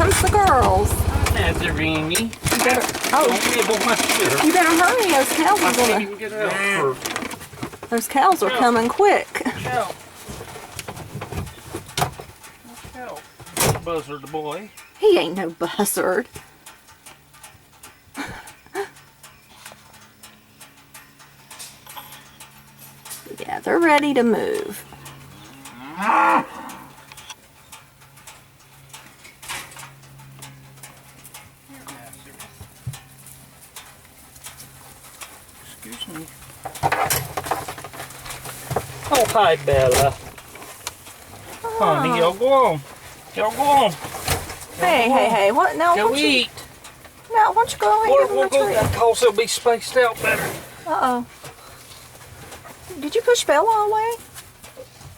comes the girls. Nazarene. You better, you better hurry. Those cows are gonna. Those cows are coming quick. Buzzard boy. He ain't no buzzard. Yeah, they're ready to move. Excuse me. Oh, hi, Bella. Honey, y'all go on. Y'all go on. Hey, what? No, Go eat. No, why don't you go ahead and give We'll them a go treat? that cause they'll be spaced out better. Uh-oh. Did you push Bella away?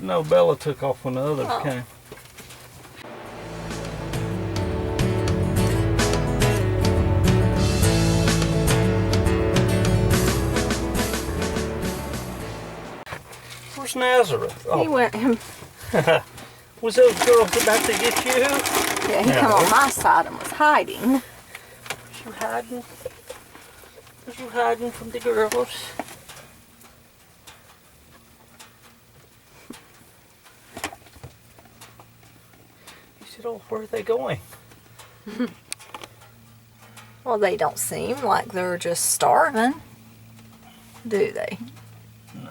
No, Bella took off when the others came. Where's Nazareth? He went him. Was those girls about to get you? Yeah, he come on my side and was hiding. Was you hiding? Was you hiding from the girls? He said, oh, where are they going? Well, they don't seem like they're just starving, do they? No.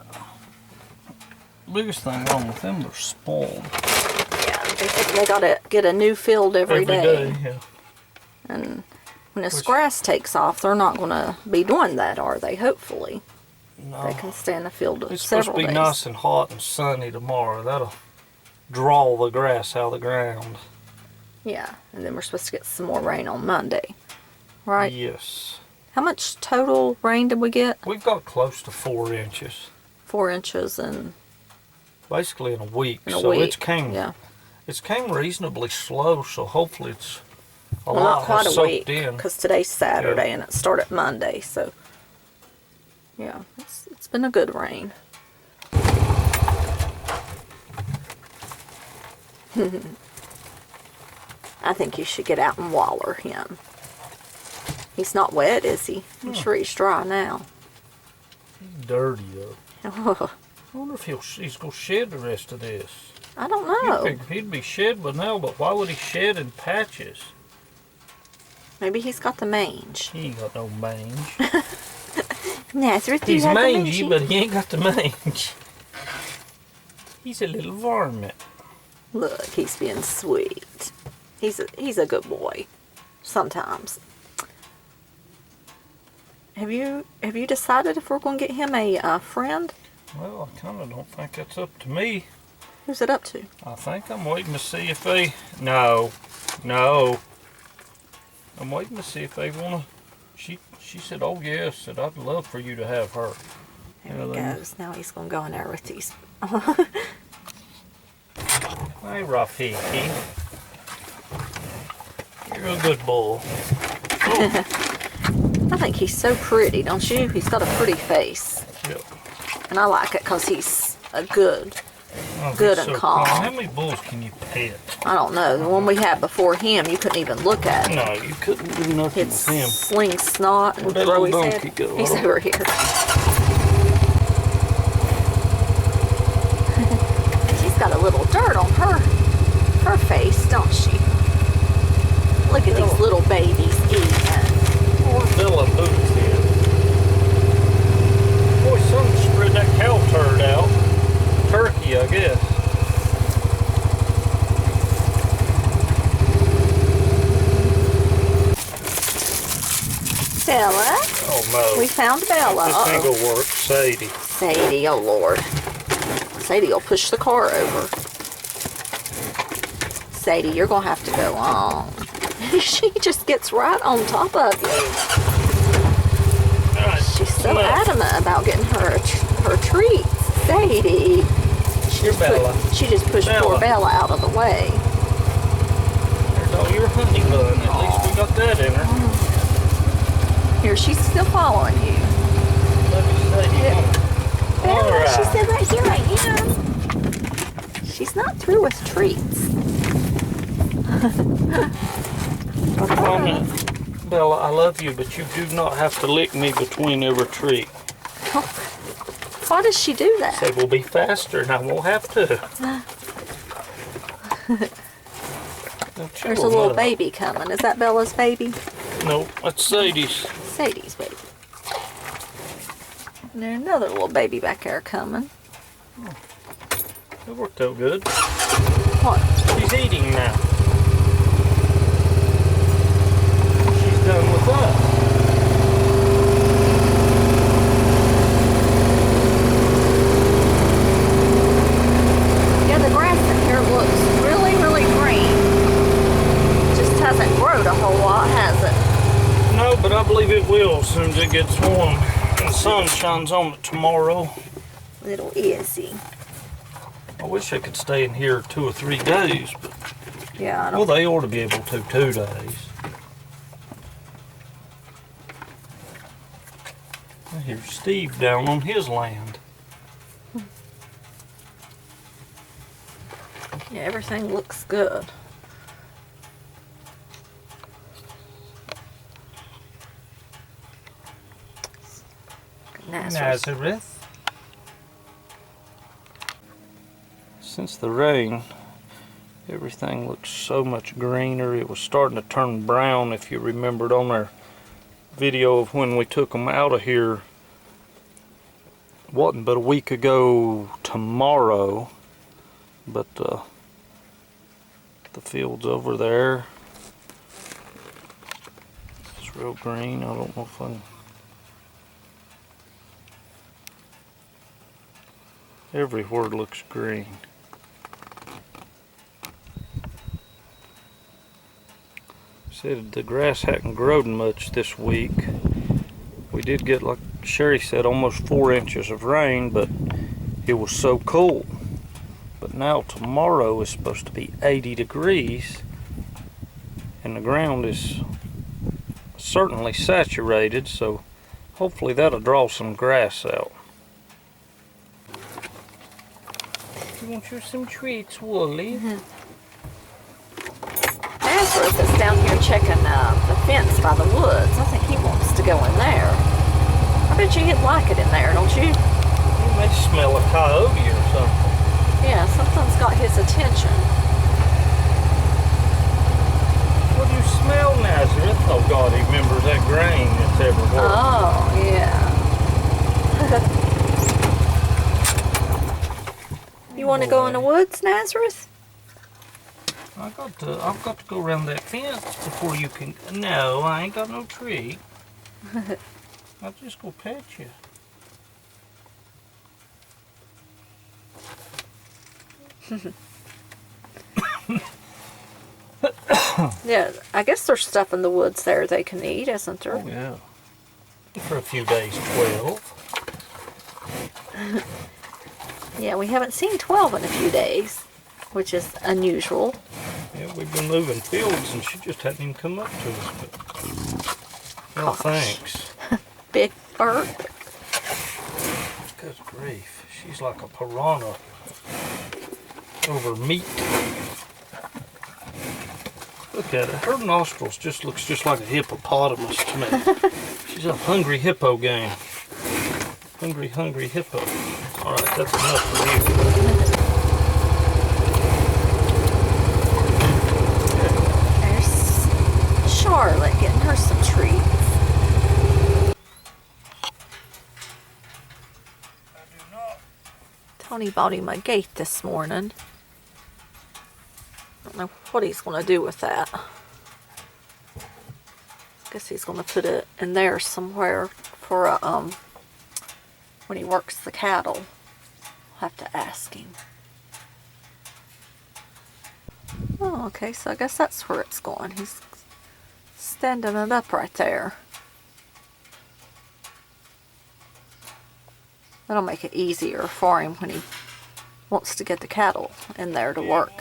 The biggest thing wrong with them, they're spoiled. Yeah, they think they gotta get a new field every day. Yeah. And when this grass takes off, they're not gonna be doing that, are they? Hopefully. No. They can stay in the field It's several supposed to be days. nice and hot and sunny tomorrow. That'll draw the grass out of the ground. Yeah, and then we're supposed to get some more rain on Monday, right? Yes. How much total rain did we get? We've got close to 4 inches. 4 inches in Basically in a week. a so week. it's came reasonably slow, so hopefully it's a Well, lot not quite has a soaked week, in. because today's Saturday and it started Monday, so yeah, it's been a good rain. I think you should get out and waller him. He's not wet, is he? I'm sure he's dry now. He's dirty though. Oh, I wonder if he's going to shed the rest of this. I don't know. He'd be shed by now, but why would he shed in patches? Maybe he's got the mange. He ain't got no mange. Nazareth, He's mangy, but he ain't got the mange. He's a little varmint. Look, he's being sweet. He's a good boy. Sometimes. Have you decided if we're going to get him a friend? Well, I kind of don't think that's up to me. Who's it up to? I think I'm waiting to see if they... No. I'm waiting to see if they want to... She said, oh yes, said I'd love for you to have her. There he goes. Now he's going to go in there with these. Hey, Rafiki. You're a good bull. Oh. I think he's so pretty, don't you? He's got a pretty face. Yep. And I like it because he's a good Oh, and so calm. How many bulls can you pet? I don't know. The one we had before him, you couldn't even look at. No, you couldn't do nothing It's with him. sling snot and Where'd that throw his little head. donkey go? He's over here. She's got a little dirt on her face, don't she? Look at these little babies eating. Poor Bella Boots here. Boy, something spread that cow turd out. Turkey, I guess. Bella. Oh no. We found Bella. This ain't gonna work. Sadie. Sadie, oh Lord. Sadie will push the car over. Sadie, you're going to have to go on. She just gets right on top of you. Right, She's so adamant about getting her treats. Sadie. She just pushed poor Bella out of the way. There's all your honey bun. At least we got that in her. Here, she's still following you. Let me see. Bella, Right. she said right here I am. She's not through with treats. Bella, I love you, but you do not have to lick me between every treat. Why does she do that? Say we'll be faster and I won't have to. There's a little baby coming. Is that Bella's baby? No, that's Sadie's. Sadie's baby. And there's another little baby back there coming. That worked out good. What? She's eating now. She's done with us. Yeah, the grass in here looks really, really green. Just hasn't grown a whole lot, has it? No, but I believe it will as soon as it gets warm. And the sun shines on it tomorrow. Little Izzy. I wish I could stay in here 2 or 3 days, but Yeah, I well, don't. they ought to be able to 2 days. Here's Steve down on his land. Yeah, everything looks good. Nazareth. Since the rain, everything looks so much greener. It was starting to turn brown, if you remembered on our video of when we took them out of here. Wasn't but a week ago tomorrow, but the fields over there, it's real green. I don't know if I can... Everywhere looks green. Said the grass hadn't grown much this week. We did get, like Sherry said, almost 4 inches of rain, but it was so cool. But now tomorrow is supposed to be 80 degrees and the ground is certainly saturated, so hopefully that'll draw some grass out. You want you some treats, Wooly? Nazareth is down here checking the fence by the woods. I think he wants to go in there. I bet you he'd like it in there, don't you? You may smell a coyote or something. Yeah, something's got his attention. What do you smell, Nazareth? Oh God, he remembers that grain that's everywhere. Oh, yeah. You want to go in the woods, Nazareth? I've got to go around that fence before you can. No, I ain't got no tree. I'll just go pet you. Yeah, I guess there's stuff in the woods there they can eat, isn't there? Oh yeah. For a few days, 12. Yeah, we haven't seen 12 in a few days, which is unusual. Yeah, we've been moving fields and she just hadn't even come up to us. But, well, thanks. Big bird. Good grief. She's like a piranha over meat. Look at her. Her nostrils just looks just like a hippopotamus to me. She's a hungry hippo game. Hungry, hungry hippo. All right, that's enough for you. There's Charlotte getting her some treats. Tony bought him a gate this morning. I don't know what he's going to do with that. Guess he's going to put it in there somewhere for a, when he works the cattle. I'll have to ask him. Oh, okay, so I guess that's where it's going. He's standing it up right there. That'll make it easier for him when he wants to get the cattle in there to work.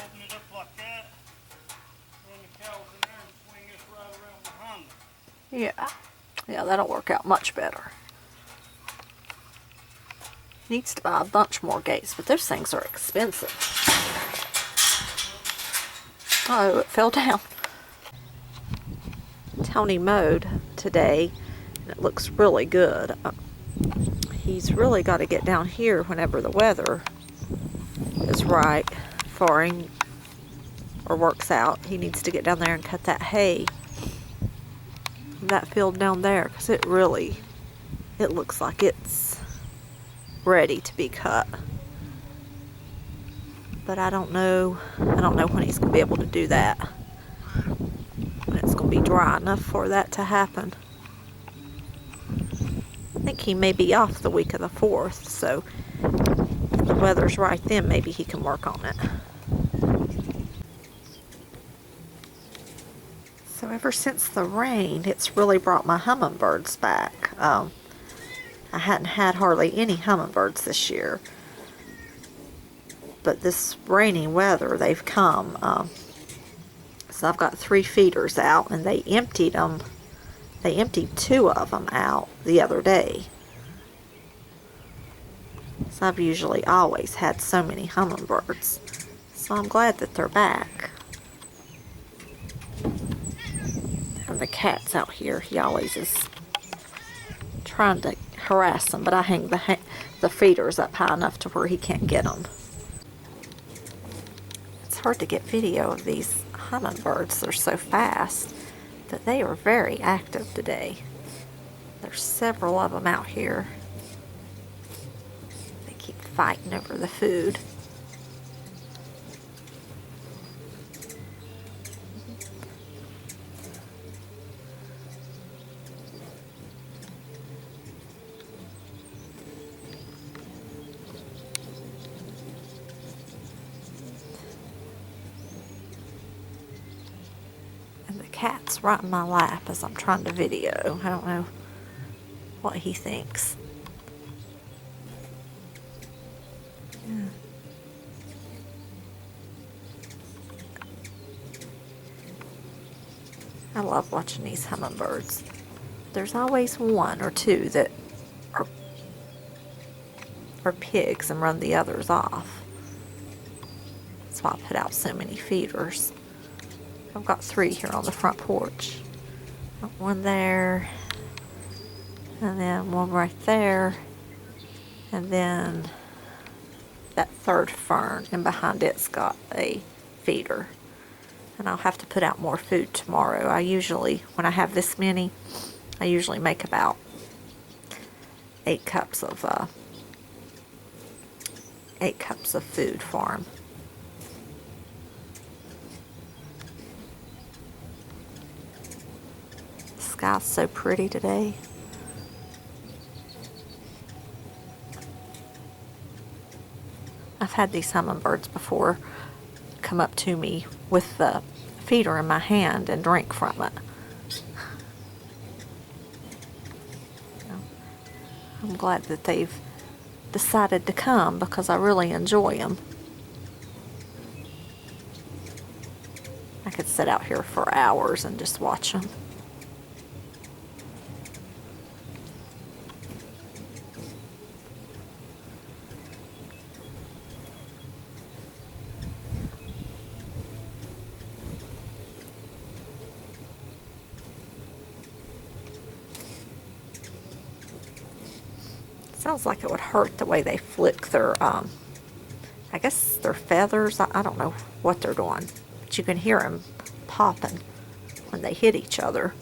Yeah, that'll work out much better. Needs to buy a bunch more gates, but those things are expensive. Oh, it fell down. Tony mowed today, and it looks really good. He's really got to get down here whenever the weather is right for him or works out. He needs to get down there and cut that hay in that field down there, because it looks like it's ready to be cut. But I don't know when he's going to be able to do that. When it's going to be dry enough for that to happen. I think he may be off the week of the 4th, so if the weather's right then, maybe he can work on it. So ever since the rain, it's really brought my hummingbirds back. I hadn't had hardly any hummingbirds this year. But this rainy weather, they've come. So I've got 3 feeders out, and they emptied 2 of them out the other day. So I've usually always had so many hummingbirds. So I'm glad that they're back. And the cat's out here. He always is trying to harass them, but I hang the feeders up high enough to where he can't get them. It's hard to get video of these hummingbirds. They're so fast, but they are very active today. There's several of them out here. They keep fighting over the food. And the cat's right in my lap as I'm trying to video. I don't know what he thinks. Yeah. I love watching these hummingbirds. There's always 1 or 2 that are pigs and run the others off. That's why I put out so many feeders. I've got 3 here on the front porch. Got 1 there, and then 1 right there, and then that 3rd fern, and behind it's got a feeder. And I'll have to put out more food tomorrow. I usually, when I have this many, I usually make about 8 cups of food for them. The sky's so pretty today. I've had these hummingbirds before come up to me with the feeder in my hand and drink from it. I'm glad that they've decided to come because I really enjoy them. I could sit out here for hours and just watch them. Sounds like it would hurt the way they flick their, I guess their feathers. I don't know what they're doing, but you can hear them popping when they hit each other.